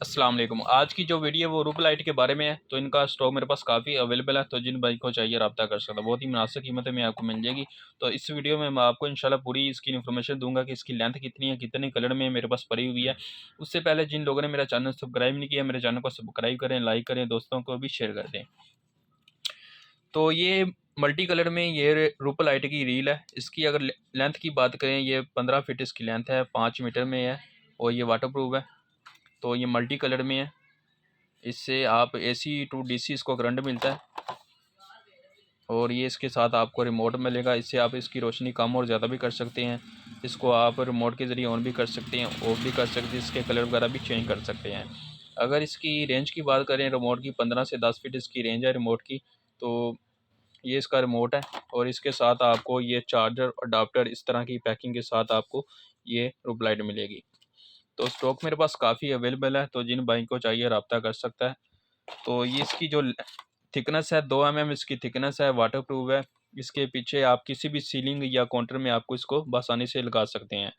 अस्सलाम वालेकुम। आज की जो वीडियो है वो रूप लाइट के बारे में है। तो इनका स्टॉक मेरे पास काफ़ी अवेलेबल है, तो जिन भाई को चाहिए रब्ता कर सकता है। बहुत ही मुनासिब कीमतें में आपको मिल जाएगी। तो इस वीडियो में मैं आपको इंशाल्लाह पूरी इसकी इन्फॉर्मेशन दूंगा कि इसकी लेंथ कितनी है, कितने कलर में मेरे पास पड़ी हुई है। उससे पहले जिन लोगों ने मेरा चैनल सब्सक्राइब नहीं किया, मेरे चैनल को सब्सक्राइब करें, लाइक करें, दोस्तों को भी शेयर कर दें। तो ये मल्टी कलर में ये रूप लाइट की रील है। इसकी अगर लेंथ की बात करें, ये 15 फीट इसकी लेंथ है, 5 मीटर में है और ये वाटर प्रूफ है। तो ये मल्टी कलर में है। इससे आप एसी टू डीसी इसको करंट मिलता है और ये इसके साथ आपको रिमोट मिलेगा। इससे आप इसकी रोशनी कम और ज़्यादा भी कर सकते हैं। इसको आप रिमोट के ज़रिए ऑन भी कर सकते हैं, ऑफ भी कर सकते हैं, इसके कलर वगैरह भी चेंज कर सकते हैं। अगर इसकी रेंज की बात करें, रिमोट की 15 से 10 फीट इसकी रेंज है रिमोट की। तो ये इसका रिमोट है और इसके साथ आपको ये चार्जर अडाप्टर इस तरह की पैकिंग के साथ आपको ये रूप लाइट मिलेगी। तो स्टॉक मेरे पास काफ़ी अवेलेबल है, तो जिन भाई को चाहिए रब्ता कर सकता है। तो ये इसकी जो थिकनेस है 2 mm इसकी थिकनेस है, वाटर प्रूफ है। इसके पीछे आप किसी भी सीलिंग या काउंटर में आपको इसको बसानी से लगा सकते हैं।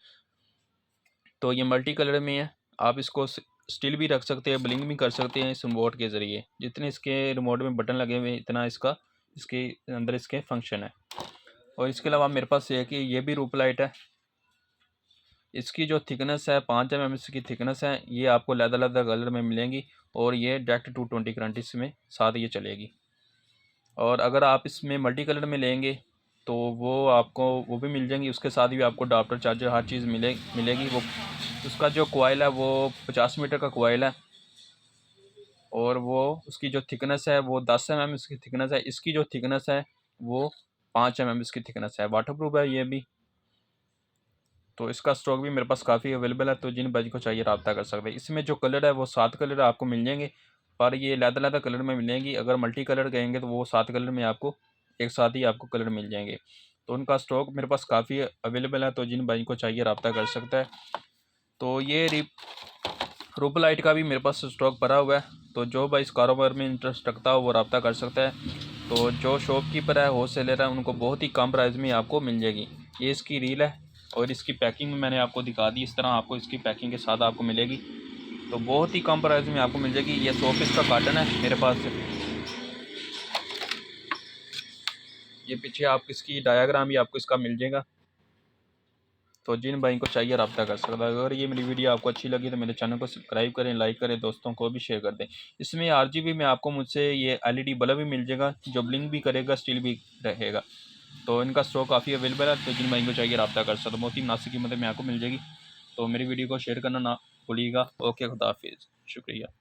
तो ये मल्टी कलर में है। आप इसको स्टिल भी रख सकते हैं, ब्लिंक भी कर सकते हैं इस रिमोट के ज़रिए। जितने इसके रिमोट में बटन लगे हुए हैं इतना इसका इसके अंदर इसके फंक्शन है। और इसके अलावा मेरे पास ये है कि ये भी रूप लाइट है। इसकी जो थिकनेस है 5 mm इसकी थिकनेस है। ये आपको लेदर लेदर कलर में मिलेंगी और ये डायरेक्ट 220 करंट इसमें साथ ये चलेगी। और अगर आप इसमें मल्टी कलर में लेंगे तो वो भी मिल जाएंगी। उसके साथ भी आपको अडाप्टर चार्जर हर चीज़ मिलेगी। वो उसका जो कोयल है वो 50 मीटर का कोयल है और वो उसकी जो थिकनेस है वो 10 mm इसकी थिकनेस है। इसकी जो थिकनेस है वो 5 mm इसकी थिकनेस है। वाटर प्रूफ है ये भी। तो इसका स्टॉक भी मेरे पास काफ़ी अवेलेबल है, तो जिन भाई को चाहिए रब्ता कर सकते हैं। इसमें जो कलर है वो 7 कलर आपको मिल जाएंगे, पर ये लैदा कलर में मिलेंगी। अगर मल्टी कलर कहेंगे तो वो 7 कलर में आपको एक साथ ही आपको कलर मिल जाएंगे। तो उनका स्टॉक मेरे पास काफ़ी अवेलेबल है, तो जिन भाई को चाहिए रब्ता कर सकता है। तो ये रूप लाइट का भी मेरे पास स्टॉक भरा हुआ है। तो जो भाई इस कारोबार में इंटरेस्ट रखता हो वो रब्ता कर सकता है। तो जो शॉपकीपर है, होलसेलर है, उनको बहुत ही कम प्राइस में आपको मिल जाएगी। ये इसकी रील है और इसकी पैकिंग मैंने आपको दिखा दी। इस तरह आपको इसकी पैकिंग के साथ आपको मिलेगी, तो बहुत ही कम प्राइस में आपको मिल जाएगी। ये 100 पीस का कार्टन है मेरे पास। ये पीछे आप इसकी डायाग्राम भी आपको इसका मिल जाएगा। तो जिन भाई को चाहिए रब्ता कर सकता है। अगर ये मेरी वीडियो आपको अच्छी लगी तो मेरे चैनल को सब्सक्राइब करें, लाइक करें, दोस्तों को भी शेयर कर दें। इसमें आरजीबी में आपको मुझसे ये एलईडी बल्ब भी मिल जाएगा जो ब्लिंक भी करेगा, स्टिल भी रहेगा। तो इनका स्टॉक काफ़ी अवेलेबल है, तो जिन भाई को चाहिए रब्ता कर सकते हो। बहुत ही मुनासिब कीमत में आपको मिल जाएगी। तो मेरी वीडियो को शेयर करना ना भूलिएगा। ओके, खुदा हाफिज़, शुक्रिया।